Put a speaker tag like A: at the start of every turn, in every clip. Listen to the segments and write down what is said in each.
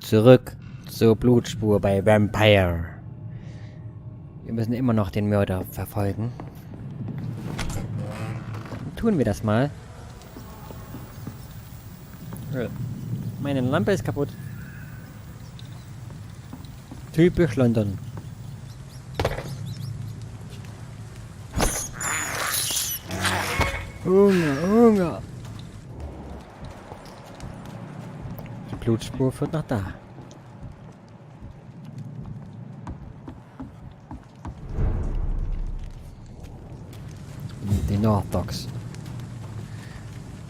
A: Zurück zur Blutspur bei Vampyr. Wir müssen immer noch den Mörder verfolgen. Tun wir das mal. Meine Lampe ist kaputt. Typisch London. Hunger. Die Blutspur führt nach da. Die Northbox.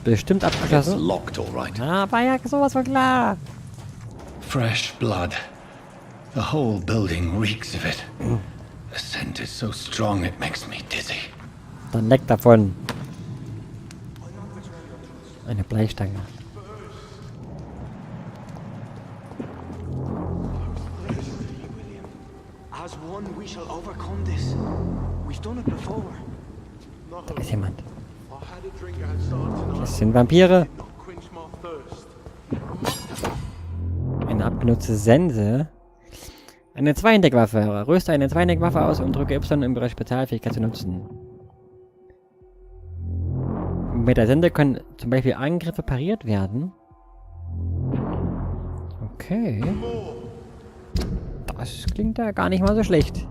A: Bestimmt abgeschlossen.
B: Locked, all right.
A: Ah, war ja sowas von klar.
B: Fresh blood. The whole building reeks of it. The scent is so strong it makes me dizzy.
A: Dann leckt davon. Eine Bleistange.
C: As one, we shall overcome this. We've done it before.
A: Da ist jemand. Das sind Vampire. Eine abgenutzte Sense. Eine Zweihandeckwaffe. Rüste eine Zweihandeckwaffe aus und drücke Y, um ihre Spezialfähigkeit zu nutzen. Mit der Sense können zum Beispiel Angriffe pariert werden. Okay. Das klingt ja gar nicht mal so schlecht.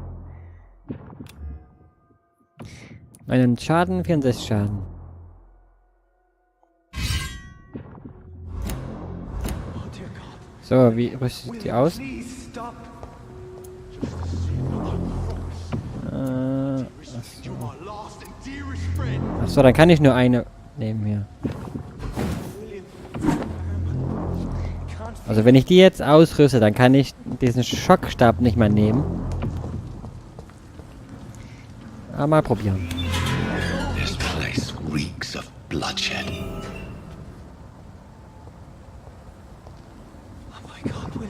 A: Einen Schaden, 64 Schaden. So, wie rüstet die aus? Achso, dann kann ich nur eine nehmen hier. Also wenn ich die jetzt ausrüste, dann kann ich diesen Schockstab nicht mehr nehmen. Aber mal probieren.
B: This place reeks of bloodshed.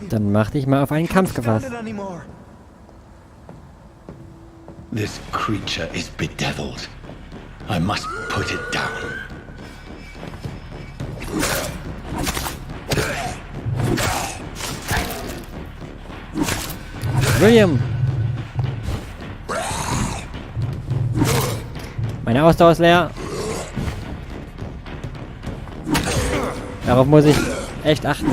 A: Dann mach dich mal auf einen Kampf gefasst.
B: This creature is bedeviled. I must put it down.
A: William! Meine Ausdauer ist leer. Darauf muss ich echt achten.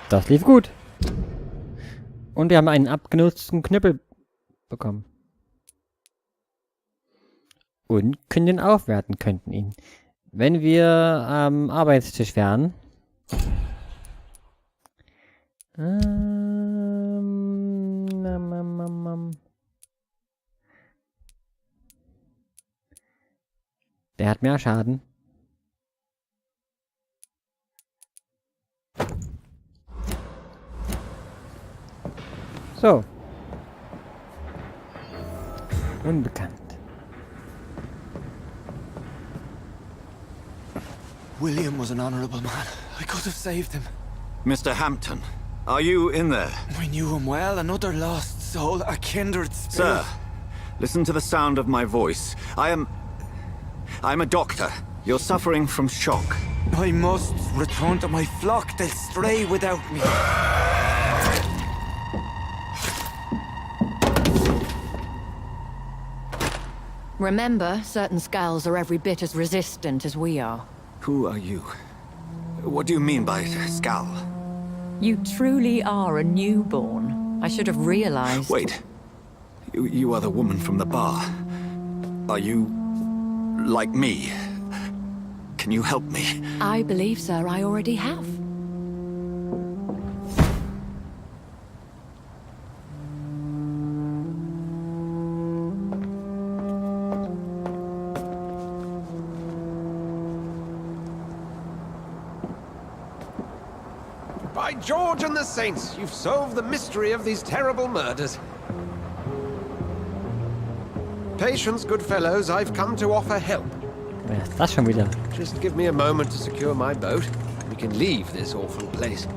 A: Das lief gut. Und wir haben einen abgenutzten Knüppel bekommen. Und können den aufwerten, könnten ihn. Wenn wir am Arbeitstisch wären. Der hat mehr Schaden. So. Unbekannt.
C: William was an honorable man. I could have saved him.
D: Mr. Hampton, are you in there?
C: We knew him well, another lost soul, a kindred spirit.
D: Sir, listen to the sound of my voice. I'm a doctor. You're suffering from shock.
C: I must return to my flock. They'll stray without me.
E: Remember, certain skulls are every bit as resistant as we are.
D: Who are you? What do you mean by skull?
E: You truly are a newborn. I should have realized.
D: Wait. You are the woman from the bar. Are you like me? Can you help me?
E: I believe, sir, I already have.
F: By George and the Saints, you've solved the mystery of these terrible murders. Patience, good fellows, I've come to offer help.
A: Wer ist das schon wieder?
F: Just give me a moment to secure my boat. We can leave this awful place.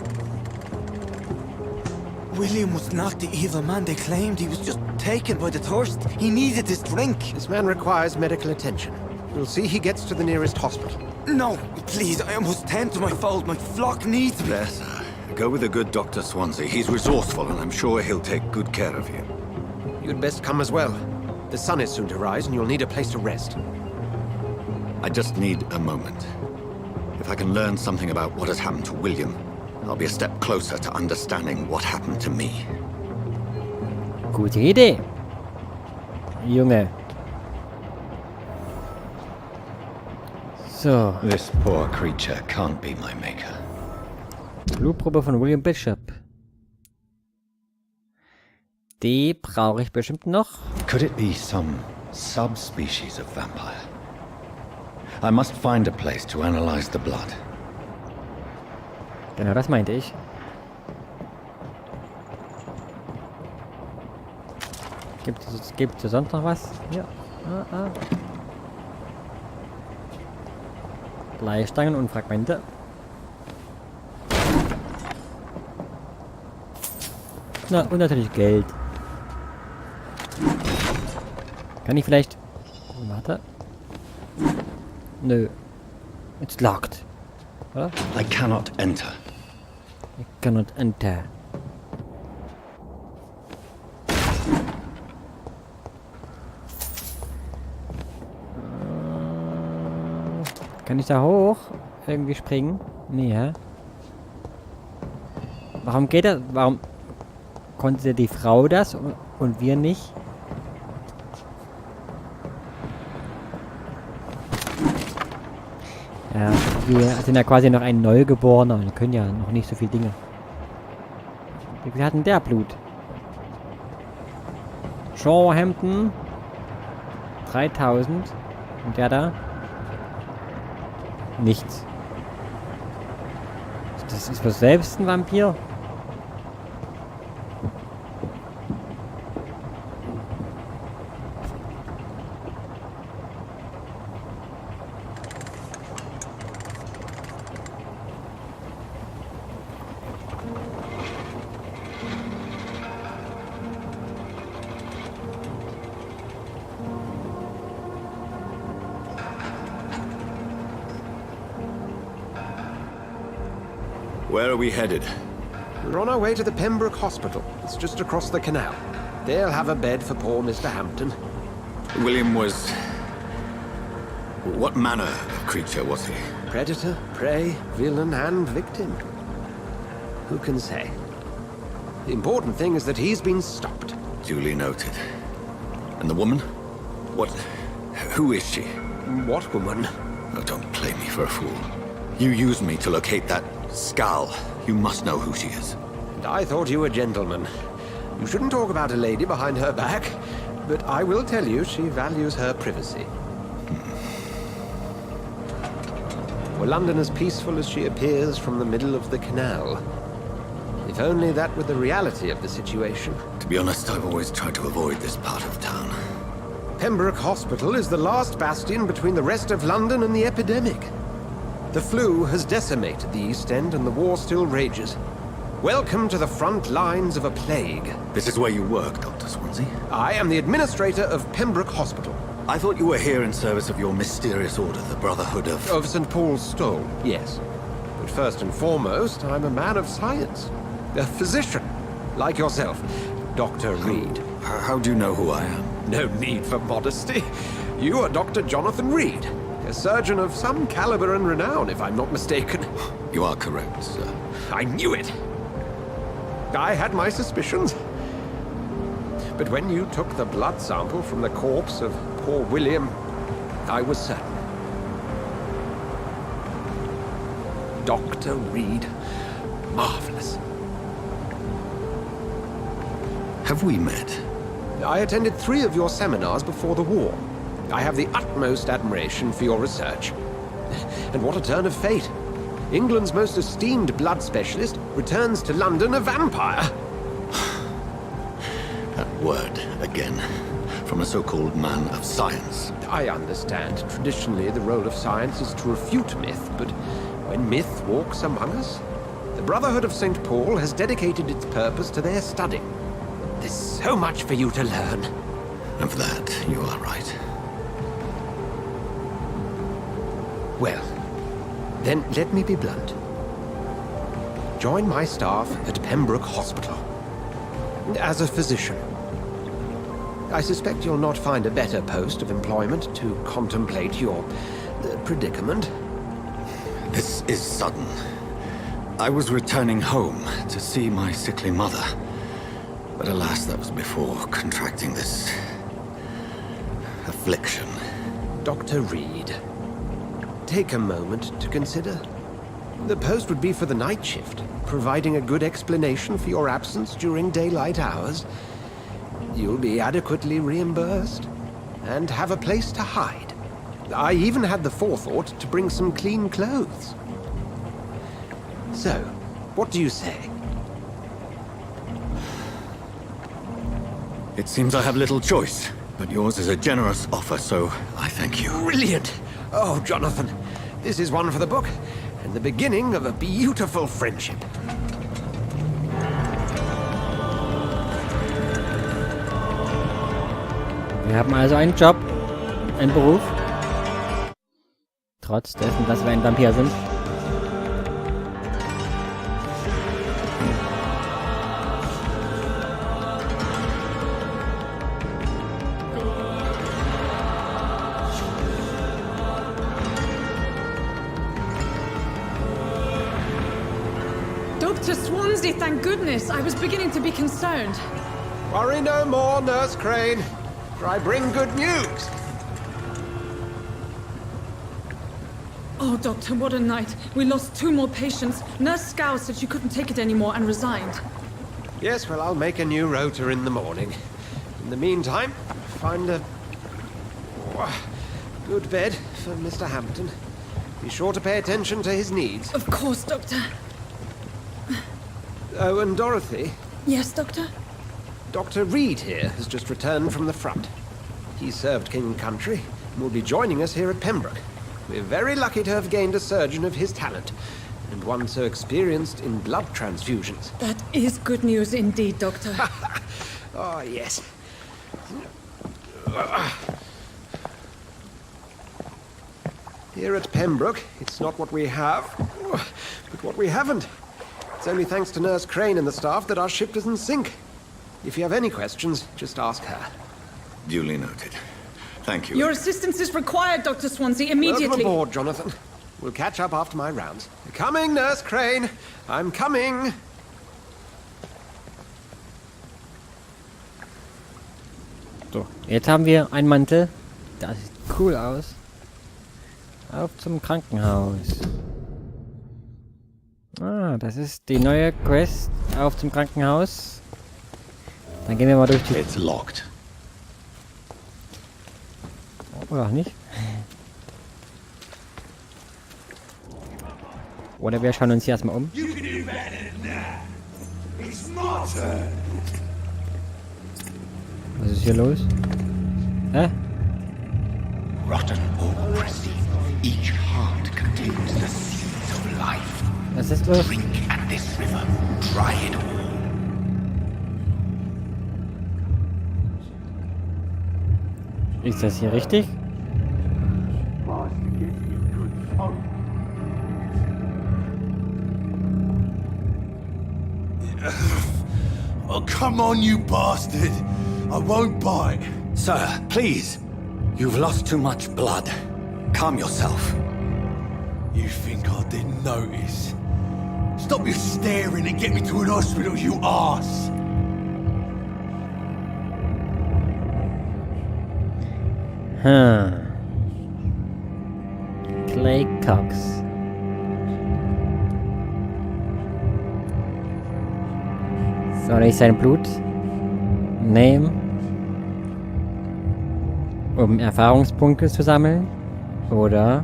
C: William was not the evil man they claimed. He was just taken by the thirst. He needed this drink.
F: This man requires medical attention. We'll see he gets to the nearest hospital.
C: No, please, I must tend to my fold. My flock needs me.
D: There, sir. Go with the good Dr. Swansea. He's resourceful, and I'm sure he'll take good care of you.
F: You'd best come as well. The sun is soon to rise, and you'll need a place to rest.
D: I just need a moment. If I can learn something about what has happened to William, I'll be a step closer to understanding what happened to me.
A: Gute Idee. Junge. So.
B: This poor creature can't be my maker.
A: Blutprobe von William Bishop. Die brauche ich bestimmt noch.
B: Could it be some subspecies of vampire? I must find a place to analyze the blood.
A: Genau, das meinte ich. Gibt es sonst noch was? Ja. Bleistangen und Fragmente. Na, und natürlich Geld. Kann ich vielleicht... Warte. Nö. It's locked. Oder?
B: I cannot enter.
A: I cannot enter. Kann ich da hoch? Irgendwie springen? Nee, hä? Warum geht das? Warum konnte die Frau das und wir nicht? Ja, wir sind ja quasi noch ein Neugeborener. Wir können ja noch nicht so viele Dinge. Wie viel hat denn der Blut? Shawhampton 3000. Und der da? Nichts. Das ist was selbst ein Vampir?
D: Where are we headed?
F: We're on our way to the Pembroke Hospital. It's just across the canal. They'll have a bed for poor Mr. Hampton.
D: William was... What manner of creature was he?
F: Predator, prey, villain, and victim. Who can say? The important thing is that he's been stopped.
D: Duly noted. And the woman? What... Who is she?
F: What woman?
D: Oh, don't play me for a fool. You used me to locate that skull. You must know who she is.
F: And I thought you a gentleman. You shouldn't talk about a lady behind her back, but I will tell you she values her privacy. Were London as peaceful as she appears from the middle of the canal? If only that were the reality of the situation.
D: To be honest, I've always tried to avoid this part of town.
F: Pembroke Hospital is the last bastion between the rest of London and the epidemic. The flu has decimated the East End and the war still rages. Welcome to the front lines of a plague.
D: This is where you work, Dr. Swansea?
F: I am the administrator of Pembroke Hospital.
D: I thought you were here in service of your mysterious order, the Brotherhood of...
F: Of St. Paul's Stole, yes. But first and foremost, I'm a man of science. A physician, like yourself, Dr. Reed.
D: How do you know who I am?
F: No need for modesty. You are Dr. Jonathan Reed, a surgeon of some caliber and renown, if I'm not mistaken.
D: You are correct, sir.
F: I knew it! I had my suspicions. But when you took the blood sample from the corpse of poor William, I was certain. Dr. Reed. Marvelous.
D: Have we met?
F: I attended 3 of your seminars before the war. I have the utmost admiration for your research. And what a turn of fate. England's most esteemed blood specialist returns to London a vampire.
D: That word, again. From a so-called man of science.
F: I understand traditionally the role of science is to refute myth, but when myth walks among us, the Brotherhood of St. Paul has dedicated its purpose to their study. There's so much for you to learn.
D: Of that, you are right.
F: Well, then let me be blunt. Join my staff at Pembroke Hospital. As a physician. I suspect you'll not find a better post of employment to contemplate your predicament.
D: This is sudden. I was returning home to see my sickly mother. But alas, that was before contracting this affliction.
F: Dr. Reed, take a moment to consider. The post would be for the night shift, providing a good explanation for your absence during daylight hours. You'll be adequately reimbursed and have a place to hide. I even had the forethought to bring some clean clothes. So, what do you say?
D: It seems I have little choice, but yours is a generous offer, so I thank you.
F: Brilliant! Oh, Jonathan, this is one for the book, and the beginning of a beautiful friendship.
A: Wir haben also einen Job, einen Beruf. Trotz dessen, dass wir ein Vampir sind.
G: Dr. Swansea, thank goodness. I was beginning to be concerned.
F: Worry no more, Nurse Crane, for I bring good news.
G: Oh, Doctor, what a night. We lost 2 more patients. Nurse Scow said she couldn't take it anymore and resigned.
F: Yes, well, I'll make a new rota in the morning. In the meantime, find a good bed for Mr. Hampton. Be sure to pay attention to his needs.
G: Of course, Doctor.
F: Oh, and Dorothy,
G: Yes, Doctor?
F: Dr. Reed here has just returned from the front. He served King Country and will be joining us here at Pembroke. We're very lucky to have gained a surgeon of his talent, and one so experienced in blood transfusions.
G: That is good news indeed, Doctor.
F: Oh, yes. Here at Pembroke, it's not what we have, but what we haven't. It's only thanks to Nurse Crane and the staff that our ship doesn't sink. If you have any questions, just ask her.
D: Duly noted. Thank you.
G: Your assistance is required, Dr. Swansea, immediately.
F: Welcome aboard, Jonathan. We'll catch up after my rounds. Coming, Nurse Crane. I'm coming.
A: So, jetzt haben wir einen Mantel. Das sieht cool aus. Auf zum Krankenhaus. Ah, das ist die neue Quest. Auf zum Krankenhaus. Dann gehen wir mal durch die...
B: It's locked.
A: Oder auch nicht. Oder wir schauen uns hier erstmal um. Was ist hier los? Hä?
B: Rotten oppressive. Each heart contains the seeds of life.
A: Was ist los?
B: Drink at this river. Try it all.
A: Ist das hier richtig?
H: Oh, come on, you bastard! I won't bite.
D: Sir, please. You've lost too much blood. Calm yourself.
H: You think I didn't notice? Stop your staring and get me to an hospital, you arse!
A: Clay Cox. Soll ich sein Blut nehmen, um Erfahrungspunkte zu sammeln? Oder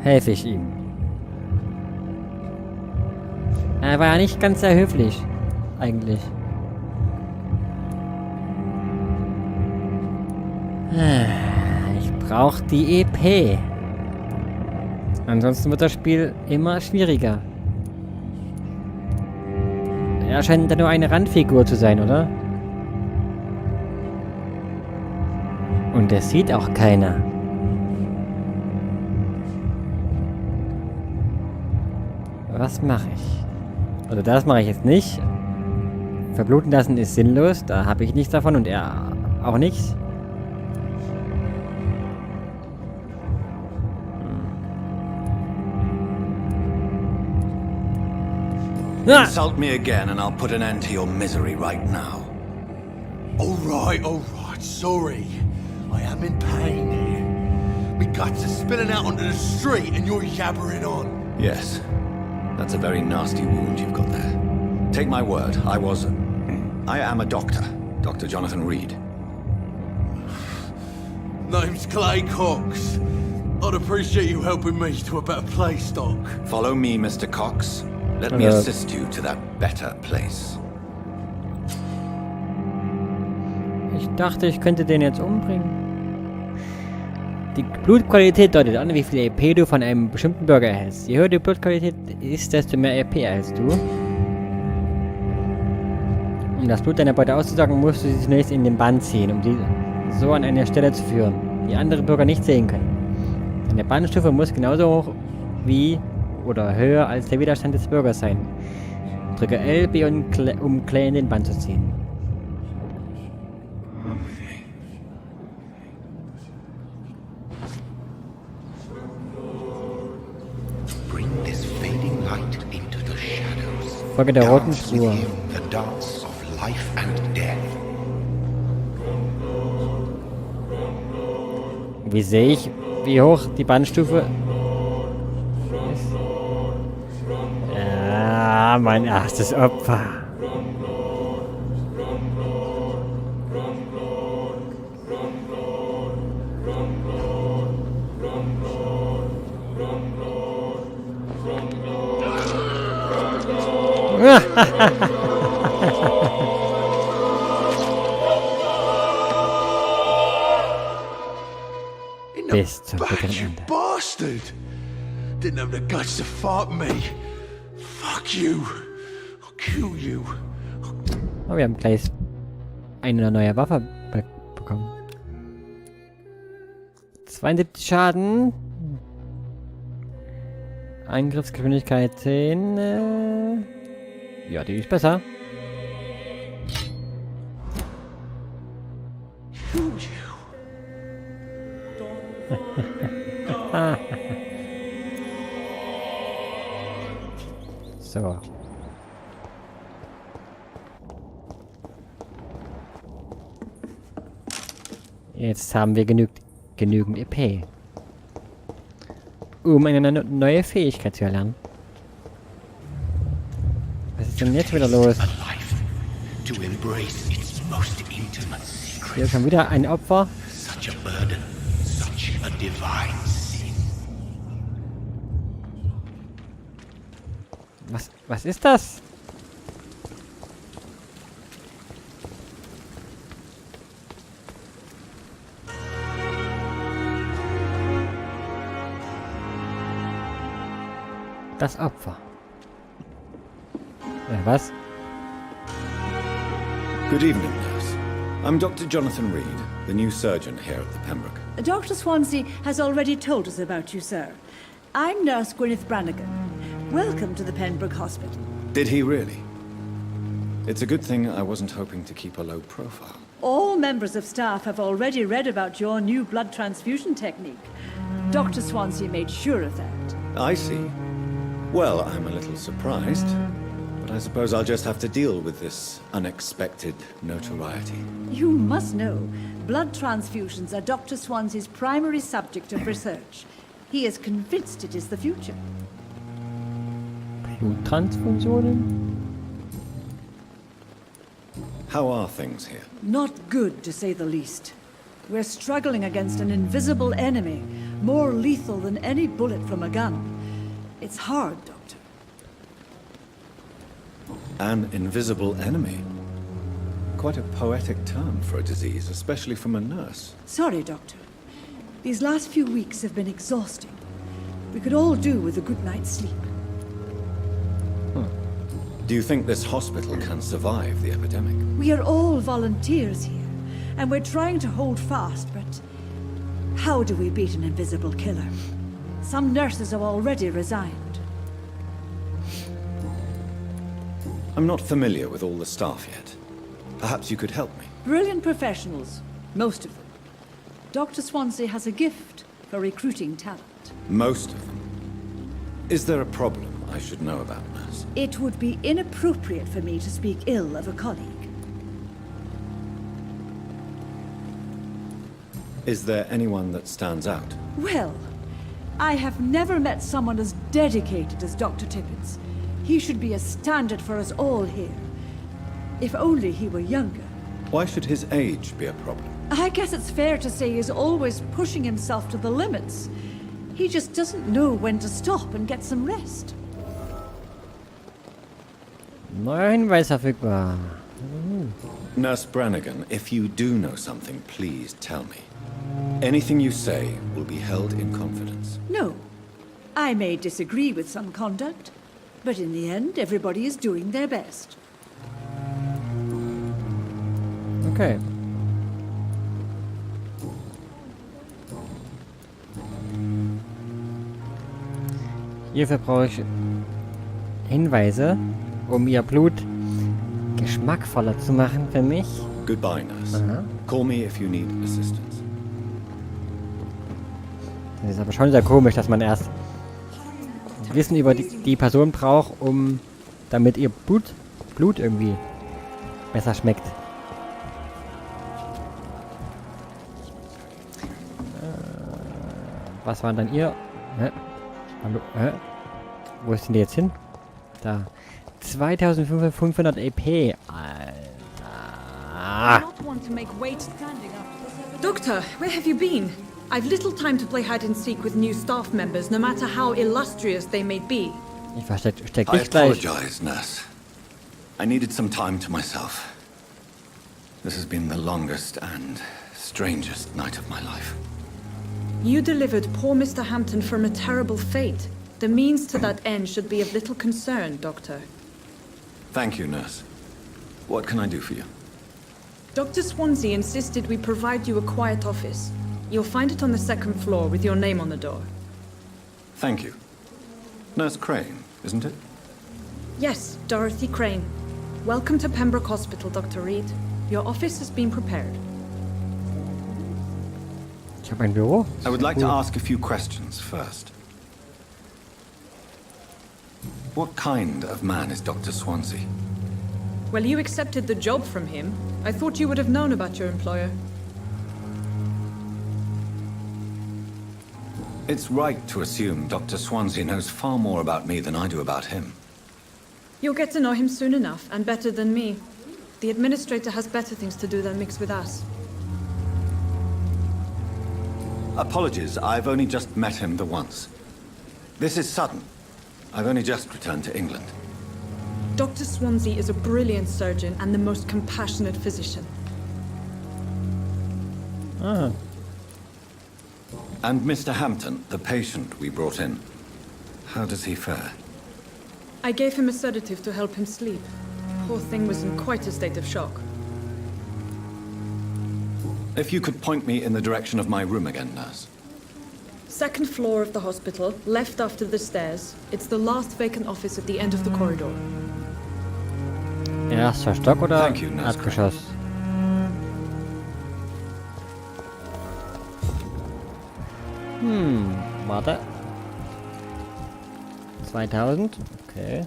A: helfe ich ihm? Er war ja nicht ganz sehr höflich, eigentlich. Ich brauche die EP. Ansonsten wird das Spiel immer schwieriger. Er scheint da nur eine Randfigur zu sein, oder? Und das sieht auch keiner. Was mache ich? Also das mache ich jetzt nicht. Verbluten lassen ist sinnlos. Da habe ich nichts davon und er auch nichts.
D: Insult me again and I'll put an end to your misery right now.
H: All right, sorry. I am in pain here. My guts are spilling out onto the street and you're yabbering on.
D: Yes, that's a very nasty wound you've got there. Take my word, I am a doctor. Dr. Jonathan Reed.
H: Name's Clay Cox. I'd appreciate you helping me to a better place, Doc.
D: Follow me, Mr. Cox. Let me assist you to that better place.
A: Ich dachte, ich könnte den jetzt umbringen. Die Blutqualität deutet an, wie viel EP du von einem bestimmten Bürger erhältst. Je höher die Blutqualität ist, desto mehr EP erhältst du. Um das Blut deiner Beute auszusaugen, musst du sie zunächst in den Bann ziehen, um sie so an eine Stelle zu führen, die andere Bürger nicht sehen können. Deine Bannstufe muss genauso hoch wie oder höher als der Widerstand des Bürgers sein. Drücke L, B um Clay in den Bann zu ziehen.
B: Bring this fading light into the shadows.
A: Folge der roten
B: Dance with
A: Spur.
B: him the dance of life and death.
A: Wie sehe ich, wie hoch die Bannstufe ist? Ja, mein erstes Opfer. Bis zum bitteren
H: Back, you
A: Ende.
H: bastard! Didn't have the guts to fight me. Fuck you. I'll kill you.
A: Oh, wir haben gleich eine neue Waffe bekommen. 72 Schaden. Angriffsgeschwindigkeit 10. Ja, die ist besser. So. Jetzt haben wir genügend EP. Um eine neue Fähigkeit zu erlernen. Was ist denn jetzt wieder los?
B: To embrace its most intimate secret.
A: Hier ist schon wieder ein Opfer.
B: Such a burden, such a divine sin.
A: Was ist das? Das Opfer. Was?
D: Good evening, nurse. I'm Dr. Jonathan Reed, the new surgeon here at the Pembroke.
I: Dr. Swansea has already told us about you, sir. I'm Nurse Gwyneth Brannigan. Welcome to the Pembroke Hospital.
D: Did he really? It's a good thing I wasn't hoping to keep a low profile.
I: All members of staff have already read about your new blood transfusion technique. Dr. Swansea made sure of that.
D: I see. Well, I'm a little surprised, but I suppose I'll just have to deal with this unexpected notoriety.
I: You must know, blood transfusions are Dr. Swansea's primary subject of research. He is convinced it is the future.
A: Bluttransfusionen?
D: How are things here?
I: Not good, to say the least. We're struggling against an invisible enemy, more lethal than any bullet from a gun. It's hard, Doctor.
D: An invisible enemy?
J: Quite a poetic term for a disease, especially from a nurse.
I: Sorry, Doctor. These last few weeks have been exhausting. We could all do with a good night's sleep.
J: Do you think this hospital can survive the epidemic?
I: We are all volunteers here, and we're trying to hold fast, but how do we beat an invisible killer? Some nurses have already resigned.
J: I'm not familiar with all the staff yet. Perhaps you could help me.
I: Brilliant professionals, most of them. Dr. Swansea has a gift for recruiting talent.
J: Most of them. Is there a problem I should know about, nurse?
I: It would be inappropriate for me to speak ill of a colleague.
J: Is there anyone that stands out?
I: Well, I have never met someone as dedicated as Dr. Tippett. He should be a standard for us all here. If only he were younger.
J: Why should his age be a problem?
I: I guess it's fair to say he's always pushing himself to the limits. He just doesn't know when to stop and get some rest.
A: Neuer Hinweis verfügbar.
J: Nurse Brannigan, if you do know something, please tell me. Anything you say will be held in confidence.
I: No. I may disagree with some conduct, but in the end, everybody is doing their best.
A: Okay. Hierfür brauche ich Hinweise, um ihr Blut geschmackvoller zu machen für mich.
J: Goodbye, nurse.
A: Aha.
J: Call me if you need assistance.
A: Das ist aber schon sehr komisch, dass man erst Wissen über die Person braucht, damit ihr Blut irgendwie besser schmeckt. Was war dann ihr? Hä? Hallo? Hä? Wo ist denn die jetzt hin? Da. 2500 EP. Alter.
G: Doctor, where have you been? I've little time to play hide and seek with new staff members, no matter how illustrious they may be.
A: Ich versteck
D: I
A: dich gleich.
D: apologize, nurse. I needed some time to myself. This has been the longest and strangest night of my life.
G: You delivered poor Mr. Hampton from a terrible fate. The means to that end should be of little concern, Doctor.
D: Thank you, nurse. What can I do for you?
G: Dr. Swansea insisted we provide you a quiet office. You'll find it on the second floor with your name on the door.
D: Thank you. Nurse Crane, isn't it?
G: Yes, Dorothy Crane. Welcome to Pembroke Hospital, Dr. Reed. Your office has been prepared.
A: Ich habe ein Büro.
D: I would like to ask a few questions first. What kind of man is Dr. Swansea?
G: Well, you accepted the job from him. I thought you would have known about your employer.
D: It's right to assume Dr. Swansea knows far more about me than I do about him.
G: You'll get to know him soon enough, and better than me. The administrator has better things to do than mix with us.
D: Apologies, I've only just met him the once. This is sudden. I've only just returned to England.
G: Dr. Swansea is a brilliant surgeon and the most compassionate physician.
A: Ah.
D: And Mr. Hampton, the patient we brought in, how does he fare?
G: I gave him a sedative to help him sleep. Poor thing was in quite a state of shock.
D: If you could point me in the direction of my room again, nurse.
G: Second floor of the hospital, left after the stairs. It's the last vacant office at the end of the corridor.
A: Erster Stock oder
D: Thank you, Nurse
A: Erdgeschoss? Warte. 2000, okay.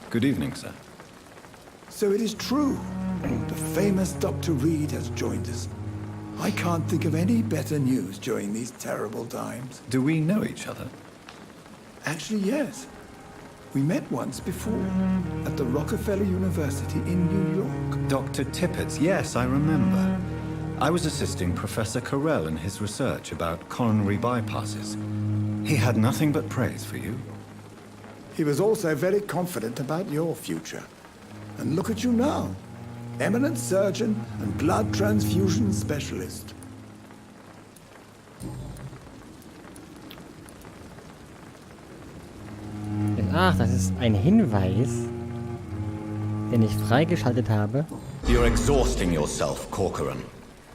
D: Good evening, sir.
K: So it is true. The famous Dr. Reed has joined us. I can't think of any better news during these terrible times.
D: Do we know each other?
K: Actually, yes. We met once before, at the Rockefeller University in New York.
D: Dr. Tippett, yes, I remember. I was assisting Professor Carell in his research about coronary bypasses. He had nothing but praise for you.
K: He was also very confident about your future. And look at you now. Eminent surgeon and blood transfusion specialist.
A: Ach, das ist ein Hinweis, den ich freigeschaltet habe.
D: You're exhausting yourself, Corcoran.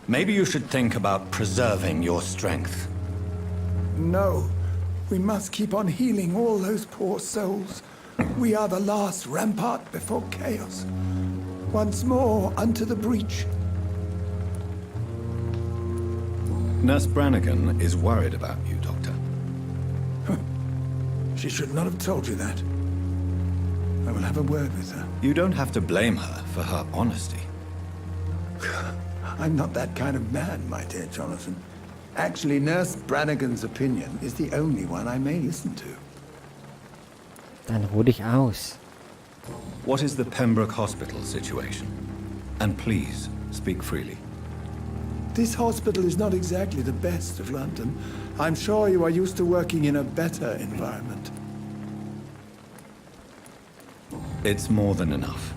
D: Maybe you should think about preserving your strength.
K: No, we must keep on healing all those poor souls. We are the last rampart before chaos. Once more unto the breach.
J: Nurse Brannigan is worried about you, Doctor.
K: She should not have told you that. I will have a word with her.
J: You don't have to blame her for her honesty.
K: I'm not that kind of man, my dear Jonathan. Actually, Nurse Brannigan's opinion is the only one I may listen to.
A: Dann ruh dich aus.
J: What is the Pembroke Hospital situation? And please, speak freely.
K: This hospital is not exactly the best of London. I'm sure you are used to working in a better environment.
J: It's more than enough.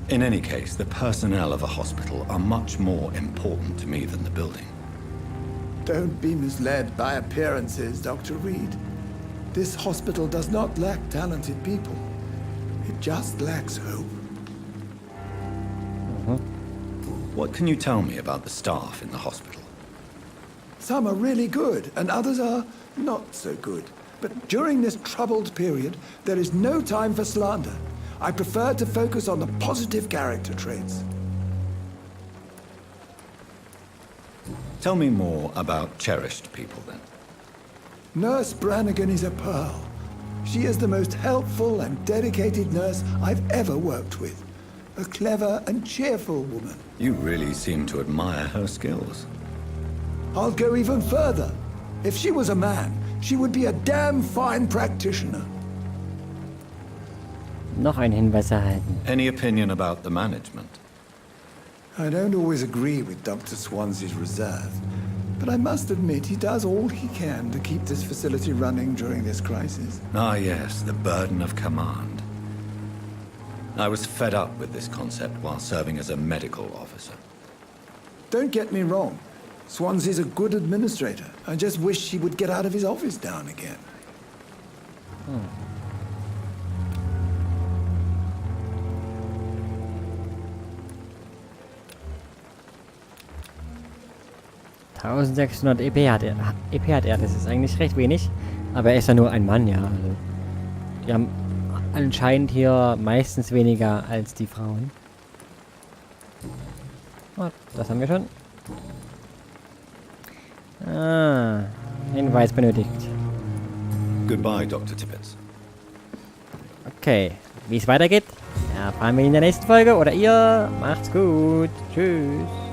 J: In any case, the personnel of a hospital are much more important to me than the building.
K: Don't be misled by appearances, Dr. Reed. This hospital does not lack talented people. It just lacks hope.
J: What can you tell me about the staff in the hospital?
K: Some are really good, and others are not so good. But during this troubled period, there is no time for slander. I prefer to focus on the positive character traits.
J: Tell me more about cherished people, then.
K: Nurse Brannigan is a pearl. She is the most helpful and dedicated nurse I've ever worked with. A clever and cheerful woman.
J: You really seem to admire her skills.
K: I'll go even further. If she was a man, she would be a damn fine practitioner.
A: Noch ein Hinweis erhalten.
J: Any opinion about the management?
K: I don't always agree with Dr. Swansea's reserve, but I must admit he does all he can to keep this facility running during this crisis.
J: Ah, yes, the burden of command. I was fed up with this concept while serving as a medical officer.
K: Don't get me wrong. Swansea's a good administrator. I just wish he would get out of his office now and again.
A: Hm. 1600 EP hat er, das ist eigentlich recht wenig, aber er ist ja nur ein Mann, ja. Also, die haben anscheinend hier meistens weniger als die Frauen. Oh, das haben wir schon. Ah, Hinweis benötigt.
J: Goodbye, Dr. Tippett.
A: Okay, wie es weitergeht, erfahren wir in der nächsten Folge oder ihr. Macht's gut. Tschüss.